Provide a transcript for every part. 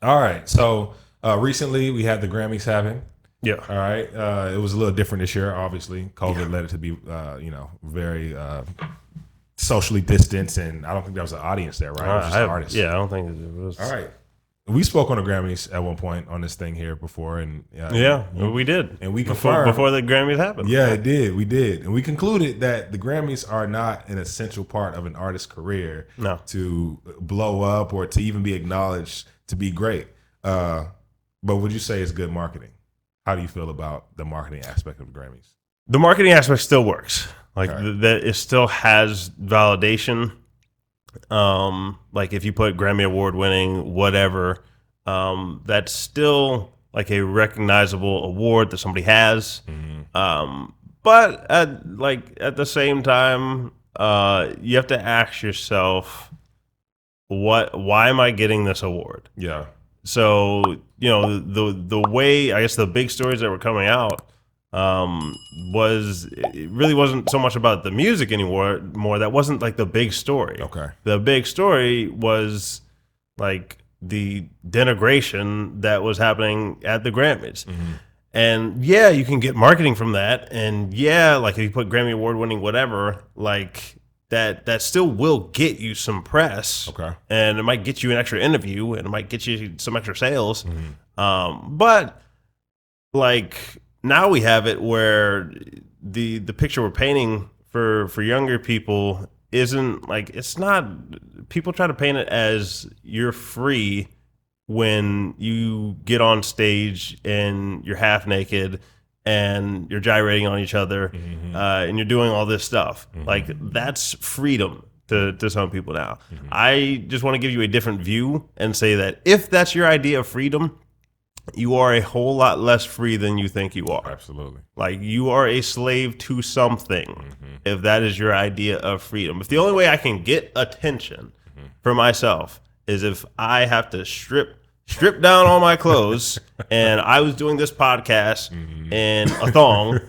All right. So recently we had the Grammys happen. Yeah. All right. It was a little different this year. Obviously, Yeah. COVID led it to be, very socially distanced, and I don't think there was an audience there. Right? It was just the artists. I don't think it All was. right. We spoke on the Grammys at one point on this thing here before, and Yeah, we did. and we before confirmed. before the Grammys happened. Yeah, it did. We did, and we concluded that the Grammys are not an essential part of an artist's career No. to blow up or to even be acknowledged to be great. But would you say it's good marketing? How do you feel about the marketing aspect of the Grammys? The marketing aspect still works. Like Okay. that, it still has validation. Like if you put Grammy Award winning whatever, that's still like a recognizable award that somebody has. But at the same time, you have to ask yourself, why am I getting this award? Yeah. So the way, I guess, the big stories that were coming out, was, it really wasn't so much about the music anymore. More that wasn't like the big story. Okay. The big story was like the denigration that was happening at the Grammys. And yeah, you can get marketing from that. And yeah, like if you put Grammy Award winning whatever, like that still will get you some press. Okay. And it might get you an extra interview and it might get you some extra sales. But like now we have it where the picture we're painting for younger people isn't like, it's not, people try to paint it as you're free when you get on stage and you're half naked and you're gyrating on each other, and you're doing all this stuff. Like that's freedom to some people now. I just want to give you a different view and say that if that's your idea of freedom, you are a whole lot less free than you think you are. Absolutely. Like you are a slave to something if that is your idea of freedom. If the only way I can get attention for myself is if I have to strip down all my clothes and I was doing this podcast in a thong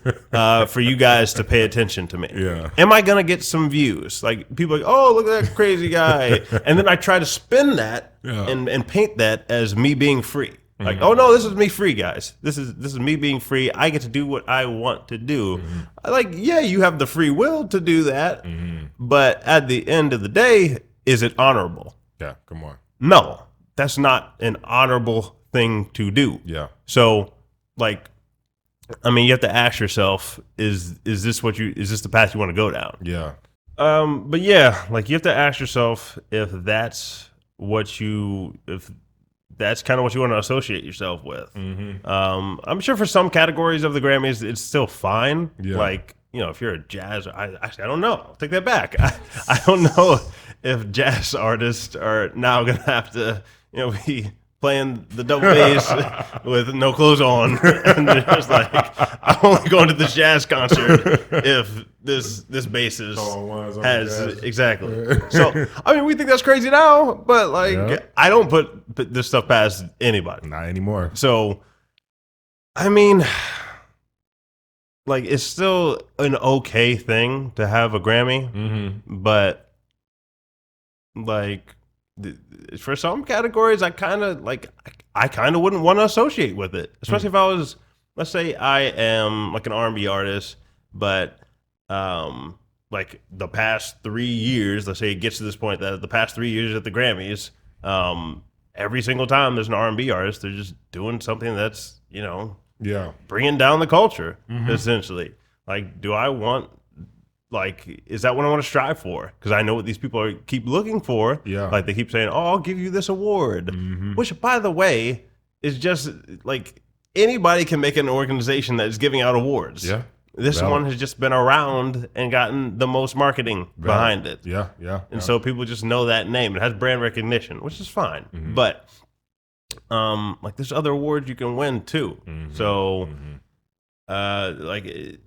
for you guys to pay attention to me. Yeah. Am I going to get some views? Like people are like, oh, look at that crazy guy. And then I try to spin that and paint that as me being free. Like, oh no, this is me free, guys. This is me being free. I get to do what I want to do. Like, yeah, you have the free will to do that, but at the end of the day, is it honorable? Yeah. Come on. No, that's not an honorable thing to do. Yeah. So, like, I mean, you have to ask yourself: is this the path you want to go down? Yeah. But yeah, like you have to ask yourself if that's that's kind of what you want to associate yourself with. I'm sure for some categories of the Grammys, it's still fine. Yeah. Like, if you're a jazz, I don't know. I'll take that back. I don't know if jazz artists are now going to have to, be playing the double bass with no clothes on. And they're just like, I'm only going to this jazz concert if this bassist has exactly. So I mean, we think that's crazy now, but like, Yeah. I don't put this stuff past anybody. Not anymore. So I mean, like, it's still an okay thing to have a Grammy, but like for some categories, I kind of wouldn't want to associate with it, especially if I was, let's say I am like an R&B artist, but like the past 3 years, let's say it gets to this point that the past 3 years at the Grammys, every single time there's an R&B artist, they're just doing something that's, Yeah. bringing down the culture, essentially. Like, do I want, like, is that what I want to strive for? Because I know what these people keep looking for. Yeah. Like, they keep saying, oh, I'll give you this award. Which, by the way, is just, like, anybody can make an organization that is giving out awards. Yeah. This Valid. one has just been around and gotten the most marketing behind it. Yeah. Yeah. And so people just know that name. It has brand recognition, which is fine. But like there's other awards you can win too. So like you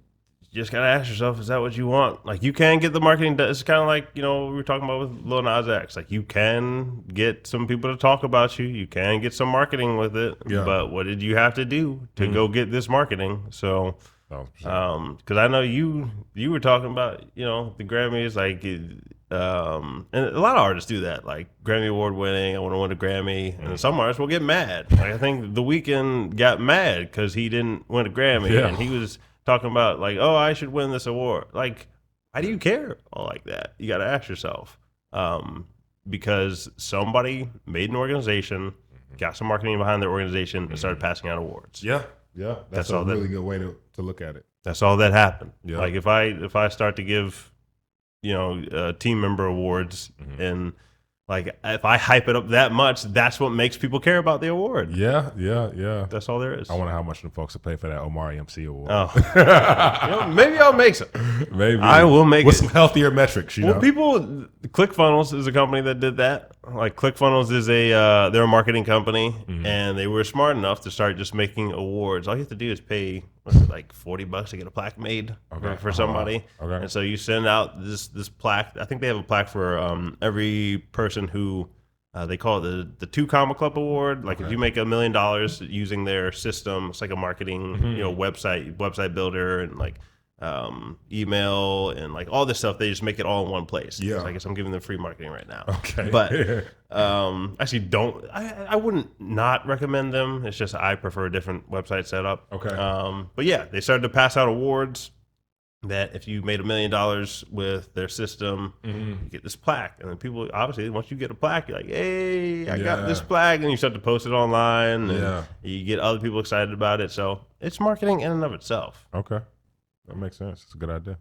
just gotta ask yourself, is that what you want? Like you can get the marketing. It's kind of like we were talking about with Lil Nas X. Like you can get some people to talk about you. You can get some marketing with it. Yeah. But what did you have to do to go get this marketing? So. Oh, Because I know you were talking about the Grammys, like and a lot of artists do that, like Grammy Award winning, I want to win a Grammy, and some artists will get mad. Like I think The Weeknd got mad because he didn't win a Grammy, and he was talking about like, oh, I should win this award. Like, why do you care all like that? You got to ask yourself, because somebody made an organization, got some marketing behind their organization, and started passing out awards. Yeah, that's a really good way to look at it. That's all that happened. Yeah. Like if I start to give, team member awards, and like if I hype it up that much, that's what makes people care about the award. Yeah. That's all there is. I wonder how much the folks will pay for that Omari MC award. Oh, maybe I'll make some. Maybe I will make with it. some healthier metrics. Well, ClickFunnels is a company that did that. Like ClickFunnels is they're a marketing company, and they were smart enough to start just making awards. All you have to do is pay like $40 to get a plaque made for somebody. Okay. And so you send out this plaque. I think they have a plaque for every person who they call it the 2 Comma Club Award. Like if you make $1 million using their system, it's like a marketing website builder, and like email and like all this stuff. They just make it all in one place. Yeah. So I guess I'm giving them free marketing right now. Okay. But actually I wouldn't not recommend them. It's just I prefer a different website setup. Okay. But yeah, they started to pass out awards that if you made $1 million with their system, you get this plaque. And then people, obviously, once you get a plaque, you're like, hey, I got this plaque. And you start to post it online, and you get other people excited about it. So it's marketing in and of itself. Okay. That makes sense. It's a good idea.